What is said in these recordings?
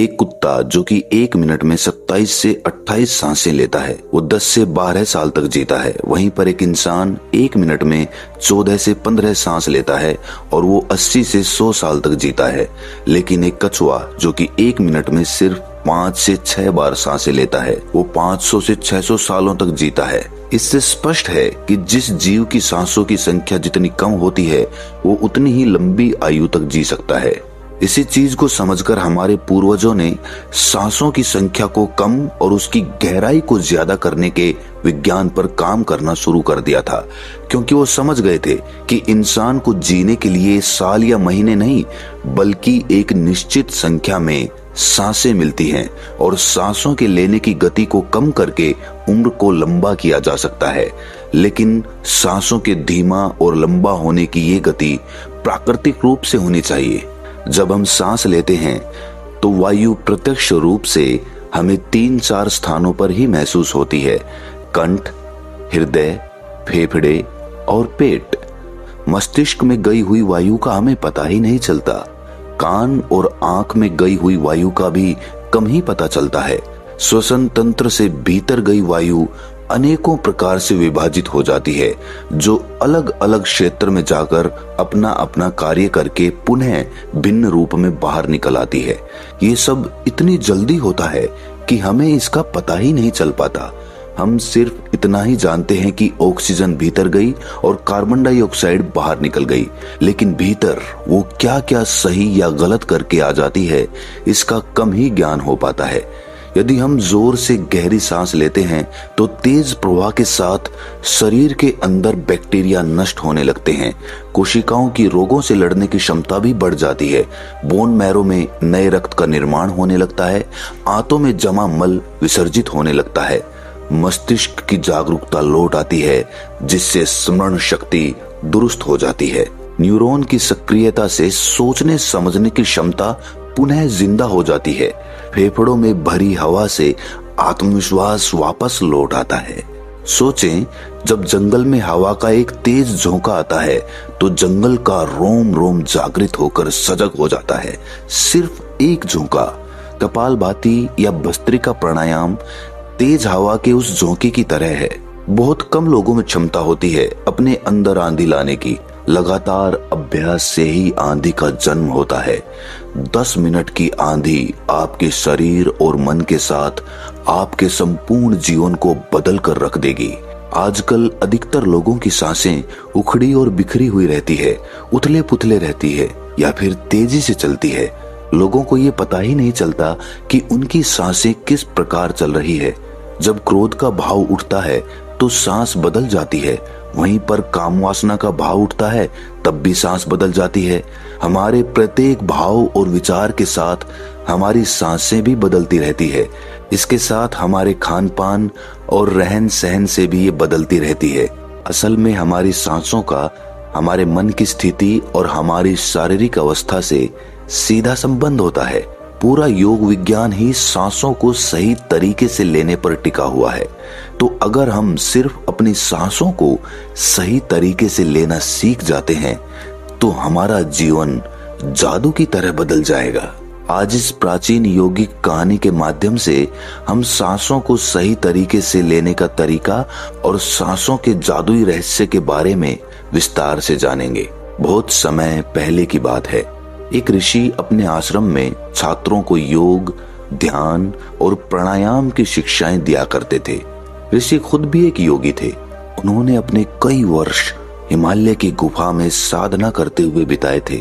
एक कुत्ता जो कि 1 मिनट में 27 से 28 सांसें लेता है वो 10 से 12 साल तक जीता है। वहीं पर एक इंसान 1 मिनट में 14 से 15 सांस लेता है और वो 80 से 100 साल तक जीता है। लेकिन एक कछुआ जो कि 1 मिनट में सिर्फ 5 से 6 बार सांसें लेता है वो 500 से 600 सालों तक जीता है। इससे स्पष्ट है कि जिस जीव की सांसों की संख्या जितनी कम होती है वो उतनी ही लंबी आयु तक जी सकता है। इसी चीज को समझकर हमारे पूर्वजों ने सांसों की संख्या को कम और उसकी गहराई को ज्यादा करने के विज्ञान पर काम करना शुरू कर दिया था, क्योंकि वो समझ गए थे कि इंसान को जीने के लिए साल या महीने नहीं बल्कि एक निश्चित संख्या में सांसें मिलती हैं और सांसों के लेने की गति को कम करके उम्र को लंबा किया जा सकता है। लेकिन सांसों के धीमा और लंबा होने की ये गति प्राकृतिक रूप से होनी चाहिए। जब हम सांस लेते हैं तो वायु प्रत्यक्ष रूप से हमें 3-4 स्थानों पर ही महसूस होती है: कंठ, हृदय, फेफड़े और पेट। मस्तिष्क में गई हुई वायु का हमें पता ही नहीं चलता। कान और आंख में गई हुई वायु का भी कम ही पता चलता है। श्वसन तंत्र से भीतर गई वायु अनेकों प्रकार से विभाजित हो जाती है, जो अलग अलग क्षेत्र में जाकर अपना अपना कार्य करके पुनः भिन्न रूप में बाहर निकल आती है। ये सब इतनी जल्दी होता है कि हमें इसका पता ही नहीं चल पाता। हम सिर्फ इतना ही जानते हैं कि ऑक्सीजन भीतर गई और कार्बन डाइऑक्साइड बाहर निकल गई, लेकिन भीतर वो क्या क्या सही या गलत करके आ जाती है इसका कम ही ज्ञान हो पाता है। यदि हम जोर से गहरी सांस लेते हैं तो तेज प्रवाह के साथ शरीर के अंदर बैक्टीरिया नष्ट होने लगते हैं। कोशिकाओं की रोगों से लड़ने की क्षमता भी बढ़ जाती है। बोन मैरो में नए रक्त का निर्माण होने लगता है। आंतों में जमा मल विसर्जित होने लगता है। मस्तिष्क की जागरूकता लौट आती है, जिससे स्मरण शक्ति दुरुस्त हो जाती है। न्यूरॉन की सक्रियता से सोचने समझने की क्षमता पुनः जिंदा हो जाती है। फेफड़ों में भरी हवा से आत्मविश्वास वापस लौट आता है। सोचें, जब जंगल में हवा का एक तेज झोंका आता है तो जंगल का रोम रोम जागृत होकर सजग हो जाता है। सिर्फ एक झोंका। कपालभाति या भस्त्रिका प्राणायाम तेज हवा के उस झोंके की तरह है। बहुत कम लोगों में क्षमता होती है अपने अंदर आंधी लाने की। लगातार अभ्यास से ही आंधी का जन्म होता है। 10 मिनट की आंधी आपके शरीर और मन के साथ आपके संपूर्ण जीवन को बदल कर रख देगी। आजकल अधिकतर लोगों की सांसें उखड़ी और बिखरी हुई रहती है, उथले पुथले रहती है या फिर तेजी से चलती है। लोगों को ये पता ही नहीं चलता कि उनकी सांसें किस प्रकार चल रही है। जब क्रोध का भाव उठता है तो सांस बदल जाती है, वहीं पर काम वासना का भाव उठता है तब भी सांस बदल जाती है। हमारे प्रत्येक भाव और विचार के साथ हमारी सांसें भी बदलती रहती है। इसके साथ हमारे खान पान और रहन सहन से भी ये बदलती रहती है। असल में हमारी सांसों का हमारे मन की स्थिति और हमारी शारीरिक अवस्था से सीधा संबंध होता है। पूरा योग विज्ञान ही सांसों को सही तरीके से लेने पर टिका हुआ है। तो अगर हम सिर्फ अपनी सांसों को सही तरीके से लेना सीख जाते हैं तो हमारा जीवन जादू की तरह बदल जाएगा। आज इस प्राचीन यौगिक कहानी के माध्यम से हम सांसों को सही तरीके से लेने का तरीका और सांसों के जादुई रहस्य के बारे में विस्तार से जानेंगे। बहुत समय पहले की बात है। एक ऋषि अपने आश्रम में छात्रों को योग, ध्यान और प्राणायाम की शिक्षाएं दिया करते थे। ऋषि खुद भी एक योगी थे। उन्होंने अपने कई वर्ष हिमालय की गुफा में साधना करते हुए बिताए थे,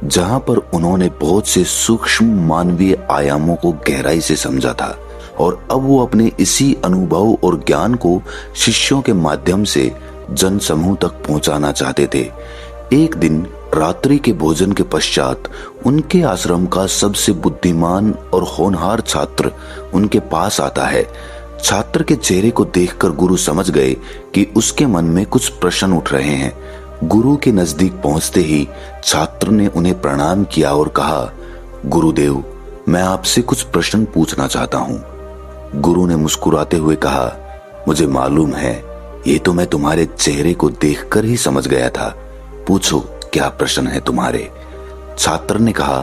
जहां पर उन्होंने बहुत से सूक्ष्म मानवीय आयामों को गहराई से समझा था और अब वो अपने इसी अनुभव और ज्ञान को शिष्यों के माध्यम से जन समूह तक पहुंचाना चाहते थे। एक दिन रात्रि के भोजन के पश्चात उनके आश्रम का सबसे बुद्धिमान और होनहार छात्र उनके पास आता है। छात्र के चेहरे को देखकर गुरु समझ गए कि उसके मन में कुछ प्रश्न उठ रहे हैं। गुरु के नजदीक पहुंचते ही छात्र ने उन्हें प्रणाम किया और कहा, गुरुदेव, मैं आपसे कुछ प्रश्न पूछना चाहता हूं। गुरु ने मुस्कुराते हुए कहा, मुझे मालूम है, ये तो मैं तुम्हारे चेहरे को देखकर ही समझ गया था। पूछो, क्या प्रश्न है तुम्हारे? छात्र ने कहा,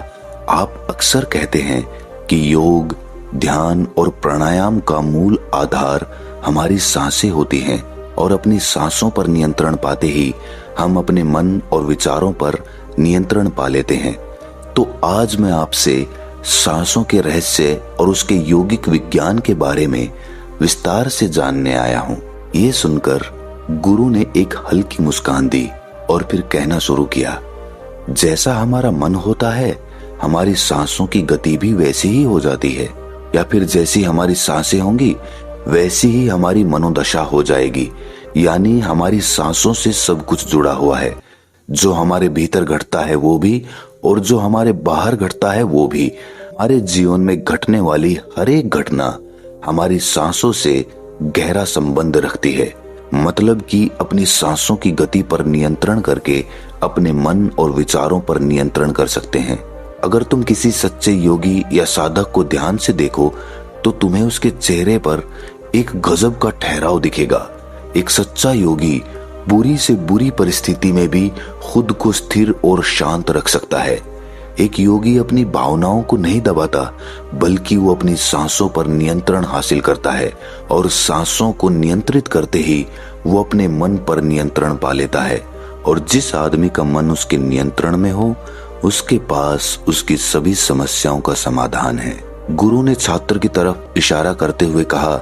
आप अक्सर कहते हैं कि योग, ध्यान और प्राणायाम का मूल आधार हमारी सांसें होती हैं और अपनी सांसों पर नियंत्रण पाते ही हम अपने मन और विचारों पर नियंत्रण पा लेते हैं। तो आज मैं आपसे सांसों के रहस्य और उसके योगिक विज्ञान के बारे में विस्तार से जानने आया हूँ। ये सुनकर गुरु ने एक हल्की मुस्कान दी और फिर कहना शुरू किया, जैसा हमारा मन होता है हमारी सांसों की गति भी वैसी ही हो जाती है, या फिर जैसी हमारी सांसें होंगी वैसी ही हमारी मनोदशा हो जाएगी। यानी हमारी सांसों से सब कुछ जुड़ा हुआ है। जो हमारे भीतर घटता है वो भी और जो हमारे बाहर घटता है वो भी। हमारे जीवन में घटने वाली हर एक घटना हमारी सांसों से गहरा संबंध रखती है। मतलब कि अपनी सांसों की गति पर नियंत्रण करके अपने मन और विचारों पर नियंत्रण कर सकते हैं। अगर तुम किसी सच्चे योगी या साधक को ध्यान से देखो तो तुम्हें उसके चेहरे पर एक गजब का ठहराव दिखेगा। एक सच्चा योगी बुरी से बुरी परिस्थिति में भी खुद को स्थिर और शांत रख सकता है। एक योगी अपनी भावनाओं को नहीं दबाता, बल्कि वो अपनी सांसों पर नियंत्रण हासिल करता है और सांसों को नियंत्रित करते ही वो अपने मन पर नियंत्रण पा लेता है। और जिस आदमी का मन उसके नियंत्रण में हो, उसके पास उसकी सभी समस्याओं का समाधान है। गुरु ने छात्र की तरफ इशारा करते हुए कहा,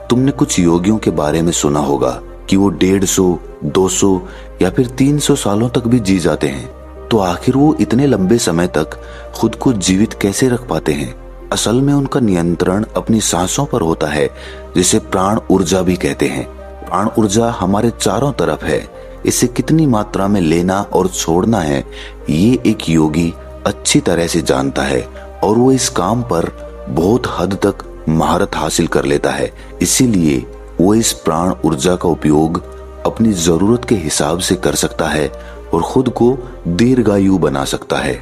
तुमने कुछ योगियों के बारे में सुना होगा कि वो 150, 200 या फिर 300 सालों तक भी जी जाते हैं। तो आखिर वो इतने लंबे समय तक खुद को जीवित कैसे रख पाते हैं? असल में उनका नियंत्रण अपनी सांसों पर होता है, जिसे प्राण ऊर्जा भी कहते हैं। प्राण ऊर्जा हमारे चारों तरफ है। इसे कितनी मात्रा में लेना और छोड़ना है, ये एक योगी अच्छी तरह से जानता है और वो इस काम पर बहुत हद तक महारत हासिल कर लेता है। इसीलिए वो इस प्राण ऊर्जा का उपयोग अपनी जरूरत के हिसाब से कर सकता है और खुद को दीर्घायु बना सकता है।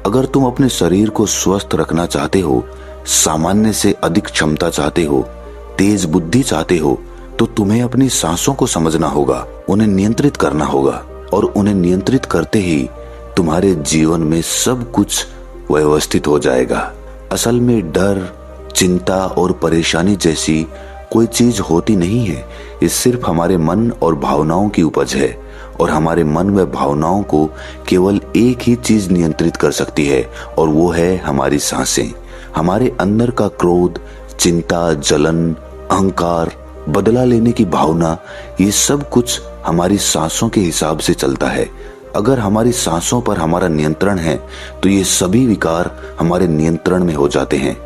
अगर तुम अपने शरीर को स्वस्थ रखना चाहते हो, सामान्य से अधिक क्षमता चाहते हो, तेज बुद्धि चाहते हो, तो तुम्हें अपनी सांसों को समझना होगा, उन्हें नियंत्रित करना होगा। और उन्हें नियंत्रित करते ही तुम्हारे जीवन में सब कुछ व्यवस्थित हो जाएगा। असल में डर, चिंता और परेशानी जैसी कोई चीज होती नहीं है। ये सिर्फ हमारे मन और भावनाओं की उपज है और हमारे मन व भावनाओं को केवल एक ही चीज नियंत्रित कर सकती है और वो है हमारी सांसें। हमारे अंदर का क्रोध, चिंता, जलन, अहंकार, बदला लेने की भावना, ये सब कुछ हमारी सांसों के हिसाब से चलता है। अगर हमारी सांसों पर हमारा नियंत्रण है तो ये सभी विकार हमारे नियंत्रण में हो जाते हैं।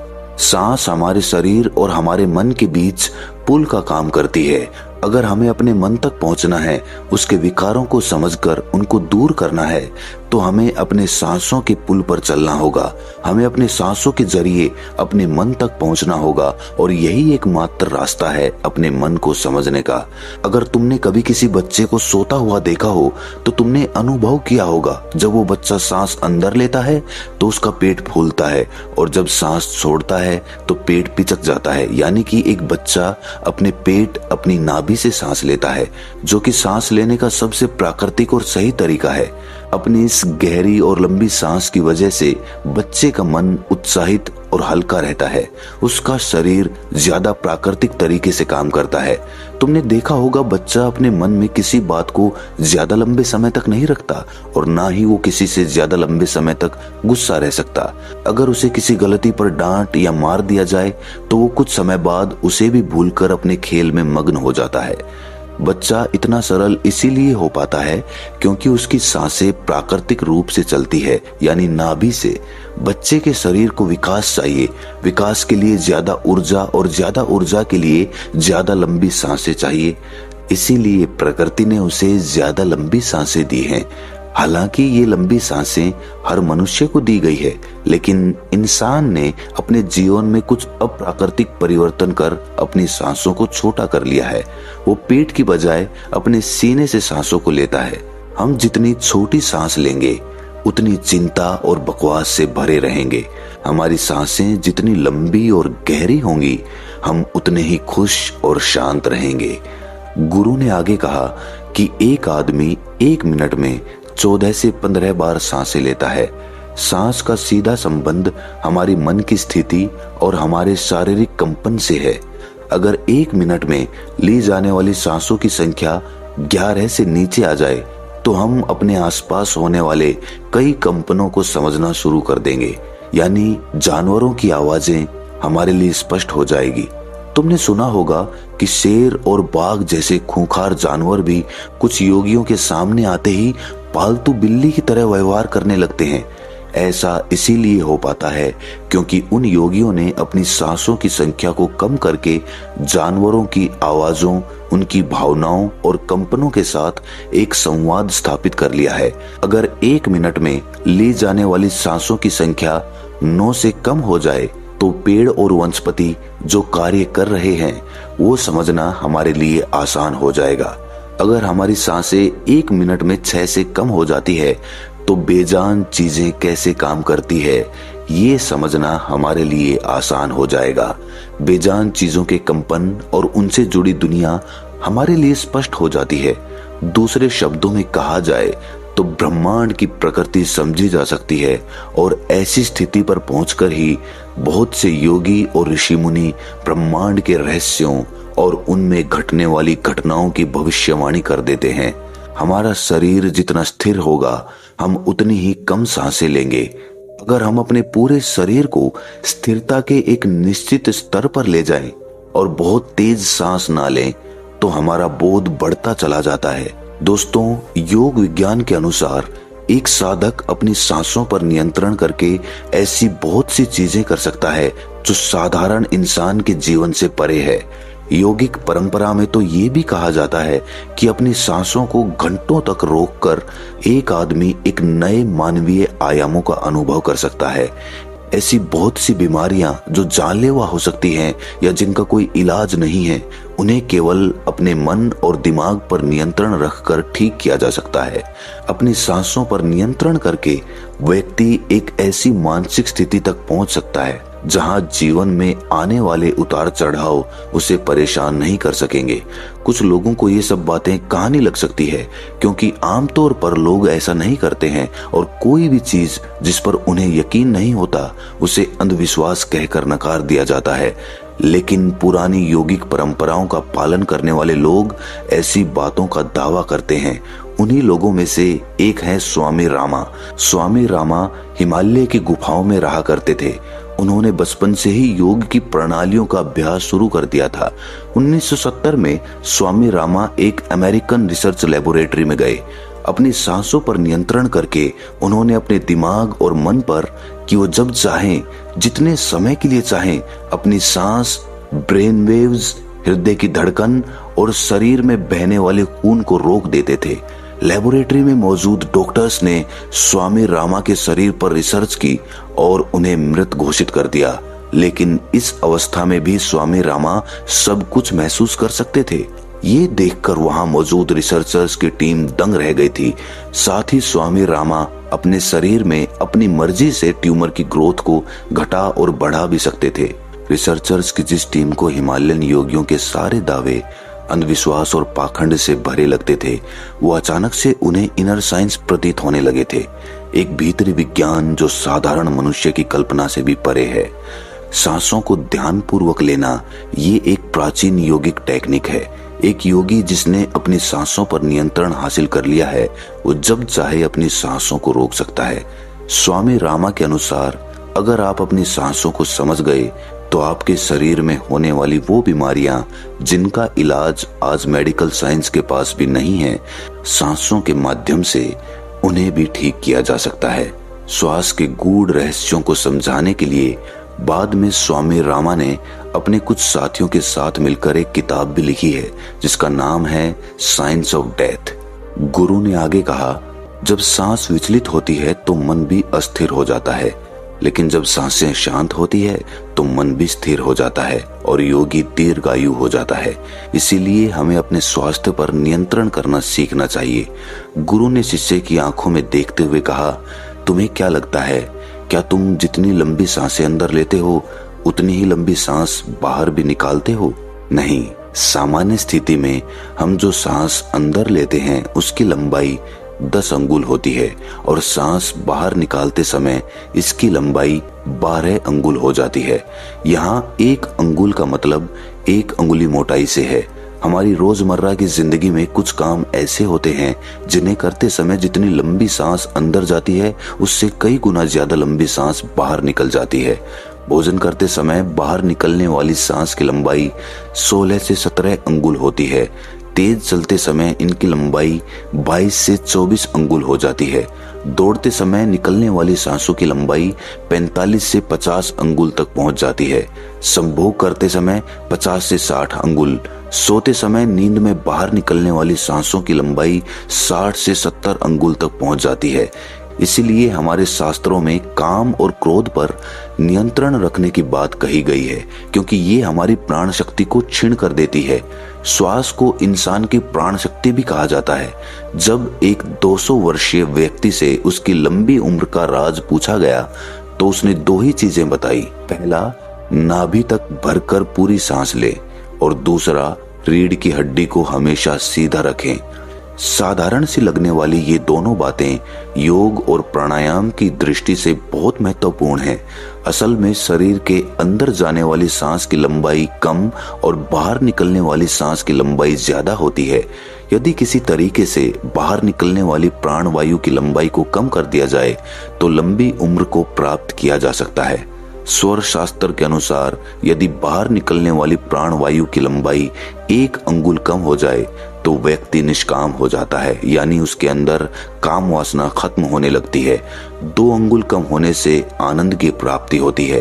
सांस हमारे शरीर और हमारे मन के बीच पुल का काम करती है। अगर हमें अपने मन तक पहुंचना है, उसके विकारों को समझकर उनको दूर करना है, तो हमें अपने सांसों के पुल पर चलना होगा। हमें अपने सांसों के जरिए अपने मन तक पहुंचना होगा और यही एकमात्र रास्ता है अपने मन को समझने का। अगर तुमने कभी किसी बच्चे को सोता हुआ देखा हो तो तुमने अनुभव किया होगा, जब वो बच्चा सांस अंदर लेता है तो उसका पेट फूलता है और जब सांस छोड़ता है तो पेट पिचक जाता है। यानी कि एक बच्चा अपने पेट, अपनी नाभि से सांस लेता है, जो कि सांस लेने का सबसे प्राकृतिक और सही तरीका है। अपनी इस गहरी और लंबी सांस की वजह से बच्चे का मन उत्साहित और हल्का रहता है। उसका शरीर ज्यादा प्राकृतिक तरीके से काम करता है। तुमने देखा होगा, बच्चा अपने मन में किसी बात को ज्यादा लंबे समय तक नहीं रखता और ना ही वो किसी से ज्यादा लंबे समय तक गुस्सा रह सकता। अगर उसे किसी गलती पर डांट या मार दिया जाए तो वो कुछ समय बाद उसे भी भूलकर अपने खेल में मग्न हो जाता है। बच्चा इतना सरल इसीलिए हो पाता है क्योंकि उसकी सांसें प्राकृतिक रूप से चलती है, यानी नाभि से। बच्चे के शरीर को विकास चाहिए। विकास के लिए ज्यादा ऊर्जा और ज्यादा ऊर्जा के लिए ज्यादा लंबी सांसें चाहिए। इसीलिए प्रकृति ने उसे ज्यादा लंबी सांसें दी हैं। हालांकि ये लंबी सांसें हर मनुष्य को दी गई है, लेकिन इंसान ने अपने जीवन में कुछ अप्राकृतिक परिवर्तन कर अपनी सांसों को छोटा कर लिया है। वो पेट की बजाय अपने सीने से सांसों को लेता है। हम जितनी छोटी सांस लेंगे उतनी चिंता और बकवास से भरे रहेंगे। हमारी सांसें जितनी लंबी और गहरी होंगी, हम उतने ही खुश और शांत रहेंगे। गुरु ने आगे कहा कि एक आदमी 1 मिनट में 14 से 15 बार सांसें लेता है। सांस का सीधा संबंध हमारी मन की स्थिति और हमारे शारीरिक कंपन से है। अगर 1 मिनट में ली जाने वाली सांसों की संख्या 11 से नीचे आ जाए तो हम अपने आसपास होने वाले कई कंपनों को समझना शुरू कर देंगे, यानी जानवरों की आवाजें हमारे लिए स्पष्ट हो जाएगी। तुमने सुना होगा कि शेर और बाघ जैसे खूंखार जानवर भी कुछ योगियों के सामने आते ही पालतू बिल्ली की तरह व्यवहार करने लगते हैं। ऐसा इसीलिए हो पाता है क्योंकि उन योगियों ने अपनी सांसों की संख्या को कम करके जानवरों की आवाजों, उनकी भावनाओं और कंपनों के साथ एक संवाद स्थापित कर लिया है। अगर 1 मिनट में ली जाने वाली सांसों की संख्या 9 से कम हो जाए तो पेड़ और वनस्पति जो कार्य कर रहे हैं वो समझना हमारे लिए आसान हो जाएगा। अगर हमारी सांसें 1 मिनट में 6 से कम हो जाती है तो बेजान चीजें कैसे काम करती है ये समझना हमारे लिए आसान हो जाएगा। बेजान चीजों के कंपन और उनसे जुड़ी दुनिया हमारे लिए स्पष्ट हो जाती है। दूसरे शब्दों में कहा जाए तो ब्रह्मांड की प्रकृति समझी जा सकती है और ऐसी स्थिति पर पहुंचकर ही बहुत से योगी और ऋषि मुनि ब्रह्मांड के रहस्यों और उनमें घटने वाली घटनाओं की भविष्यवाणी कर देते हैं। हमारा शरीर जितना स्थिर होगा हम उतनी ही कम सांसें लेंगे। अगर हम अपने पूरे शरीर को स्थिरता के एक निश्चित स्तर पर ले जाएं और बहुत तेज सांस ना लें तो हमारा बोध बढ़ता चला जाता है। दोस्तों, योग विज्ञान के अनुसार एक साधक अपनी सांसों पर नियंत्रण करके ऐसी बहुत सी चीजें कर सकता है जो साधारण इंसान के जीवन से परे है। योगिक परंपरा में तो ये भी कहा जाता है कि अपनी सांसों को घंटों तक रोककर एक आदमी एक नए मानवीय आयामों का अनुभव कर सकता है। ऐसी बहुत सी बीमारियां जो जानलेवा हो सकती हैं या जिनका कोई इलाज नहीं है, उन्हें केवल अपने मन और दिमाग पर नियंत्रण रखकर ठीक किया जा सकता है। अपनी सांसों पर नियंत्रण करके व्यक्ति एक ऐसी मानसिक स्थिति तक पहुंच सकता है जहां जीवन में आने वाले उतार चढ़ाव उसे परेशान नहीं कर सकेंगे। कुछ लोगों को ये सब बातें कहानी लग सकती है क्योंकि आमतौर पर लोग ऐसा नहीं करते हैं और कोई भी चीज जिस पर उन्हें यकीन नहीं होता उसे अंधविश्वास कहकर नकार दिया जाता है। लेकिन पुरानी योगिक परंपराओं का पालन करने वाले लोग ऐसी बातों का दावा करते हैं। उन्हीं लोगों में से एक है स्वामी रामा। स्वामी रामा हिमालय की गुफाओं में रहा करते थे। उन्होंने बचपन से ही योग की प्रणालियों का अभ्यास शुरू कर दिया था। 1970 में स्वामी रामा एक अमेरिकन रिसर्च लेबोरेटरी में गए। अपनी सांसों पर नियंत्रण करके उन्होंने अपने दिमाग और मन पर कि वो जब चाहें, जितने समय के लिए चाहें, अपनी सांस, ब्रेन वेव्स, हृदय की धड़कन और शरीर में बहने वाले खून को रोक देते थे। लेबोरेटरी में मौजूद डॉक्टर्स ने स्वामी रामा के शरीर पर रिसर्च की और उन्हें मृत घोषित कर दिया। लेकिन इस अवस्था में भी स्वामी रामा सब कुछ महसूस कर सकते थे। ये देखकर वहां मौजूद रिसर्चर्स की टीम दंग रह गई थी। साथ ही स्वामी रामा अपने शरीर में अपनी मर्जी से ट्यूमर की ग्रोथ को घटा और बढ़ा भी सकते थे। रिसर्चर्स की जिस टीम को हिमालयन योगियों के सारे दावे अंधविश्वास और पाखंड से भरे लगते थे, वो अचानक से उन्हें इनर साइंस प्रतीत होने लगे थे, एक भीतरी विज्ञान जो साधारण मनुष्य की कल्पना से भी परे है। सांसों को ध्यान पूर्वक लेना ये एक प्राचीन योगिक टेक्निक है। एक योगी जिसने अपनी सांसों पर नियंत्रण हासिल कर लिया है, वो जब चाहे अपनी सांसों को रोक सकता है। स्वामी रामा के अनुसार अगर आप अपनी सांसों को समझ गए तो आपके शरीर में होने वाली वो बीमारियां जिनका इलाज आज मेडिकल साइंस के पास भी नहीं है, सांसों के माध्यम से उन्हें भी ठीक किया जा सकता है। श्वास के गूढ़ रहस्यों को समझाने के लिए बाद में स्वामी रामा ने अपने कुछ साथियों के साथ मिलकर एक किताब भी लिखी है जिसका नाम है साइंस ऑफ डेथ। गुरु ने आगे कहा, जब सांस विचलित होती है तो मन भी अस्थिर हो जाता है, लेकिन जब सांसें शांत होती है तो मन भी स्थिर हो जाता है और योगी दीर्घायु हो जाता है। इसीलिए हमें अपने स्वास्थ्य पर नियंत्रण करना सीखना चाहिए। गुरु ने शिष्य की आंखों में देखते हुए कहा, तुम्हें क्या लगता है, क्या तुम जितनी लंबी सांसें अंदर लेते हो उतनी ही लंबी सांस बाहर भी निकालते हो? नहीं, सामान्य स्थिति में हम जो सांस अंदर लेते हैं उसकी लंबाई 10 अंगुल होती है और सांस बाहर निकालते समय इसकी लंबाई 12 अंगुल हो जाती है। यहाँ 1 अंगुल का मतलब 1 अंगुली मोटाई से है। हमारी रोजमर्रा की जिंदगी में कुछ काम ऐसे होते हैं जिन्हें करते समय जितनी लंबी सांस अंदर जाती है उससे कई गुना ज्यादा लंबी सांस बाहर निकल जाती है। भोजन करते समय बाहर निकलने वाली सांस की लंबाई 16 से 17 अंगुल होती है। तेज चलते समय इनकी लंबाई 22 से 24 अंगुल हो जाती है। दौड़ते समय निकलने वाली सांसों की लंबाई 45 से 50 अंगुल तक पहुंच जाती है। संभोग करते समय 50 से 60 अंगुल। सोते समय नींद में बाहर निकलने वाली सांसों की लंबाई 60 से 70 अंगुल तक पहुंच जाती है। इसीलिए हमारे शास्त्रों में काम और क्रोध पर नियंत्रण रखने की बात कही गई है, क्योंकि ये हमारी प्राण शक्ति को छीन कर देती है। श्वास को इंसान की प्राण शक्ति भी कहा जाता है। जब एक 200 वर्षीय व्यक्ति से उसकी लंबी उम्र का राज पूछा गया तो उसने 2 ही चीजें बताई। पहला, नाभि तक भरकर पूरी सांस ले, और दूसरा, रीढ़ की हड्डी को हमेशा सीधा रखें। साधारण सी लगने वाली ये दोनों बातें योग और प्राणायाम की दृष्टि से बहुत महत्वपूर्ण हैं। असल में शरीर के अंदर जाने वाली सांस की लंबाई कम और बाहर निकलने वाली सांस की लंबाई ज्यादा होती है। यदि किसी तरीके से बाहर निकलने वाली प्राण वायु की लंबाई को कम कर दिया जाए तो लंबी उम्र को प्राप्त किया जा सकता है। स्वर शास्त्र के अनुसार यदि बाहर निकलने वाली प्राण वायु की लंबाई 1 अंगुल कम हो जाए तो व्यक्ति निष्काम हो जाता है, यानी उसके अंदर काम वासना खत्म होने लगती है। 2 अंगुल कम होने से आनंद की प्राप्ति होती है।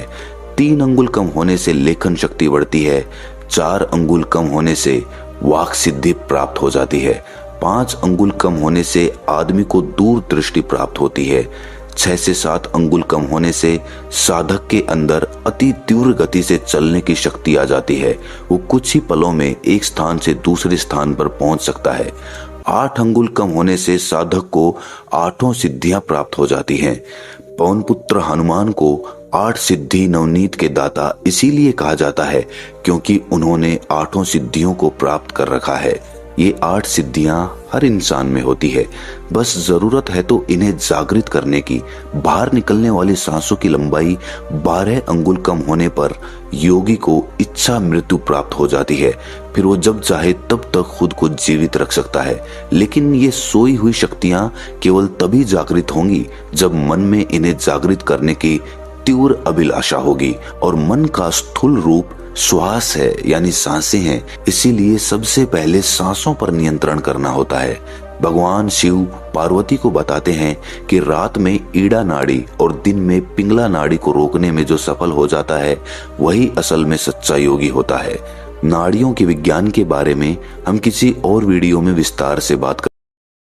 3 अंगुल कम होने से लेखन शक्ति बढ़ती है। 4 अंगुल कम होने से वाक सिद्धि प्राप्त हो जाती है। 5 अंगुल कम होने से आदमी को दूर दृष्टि प्राप्त होती है। 6 से 7 अंगुल कम होने से साधक के अंदर अति तीव्र गति से चलने की शक्ति आ जाती है। वो कुछ ही पलों में एक स्थान से दूसरे स्थान पर पहुंच सकता है। 8 अंगुल कम होने से साधक को 8 सिद्धियां प्राप्त हो जाती हैं। पवन पुत्र हनुमान को 8 सिद्धि नवनीत के दाता इसीलिए कहा जाता है क्योंकि उन्होंने 8 सिद्धियों को प्राप्त कर रखा है। ये 8 सिद्धियां हर इंसान में होती है, बस जरूरत है तो इन्हें जागृत करने की। बाहर निकलने वाली सांसों की लंबाई 12 अंगुल कम होने पर योगी को इच्छा मृत्यु प्राप्त हो जाती है। फिर वो जब चाहे तब तक खुद को जीवित रख सकता है। लेकिन ये सोई हुई शक्तियां केवल तभी जागृत होंगी जब मन में इन्हें जागृत करने की तीव्र अभिलाषा होगी, और मन का स्थूल रूप श्वास है, यानी सांसें हैं। इसीलिए सबसे पहले सांसों पर नियंत्रण करना होता है। भगवान शिव पार्वती को बताते हैं कि रात में ईड़ा नाड़ी और दिन में पिंगला नाड़ी को रोकने में जो सफल हो जाता है वही असल में सच्चा योगी होता है। नाड़ियों के विज्ञान के बारे में हम किसी और वीडियो में विस्तार से बात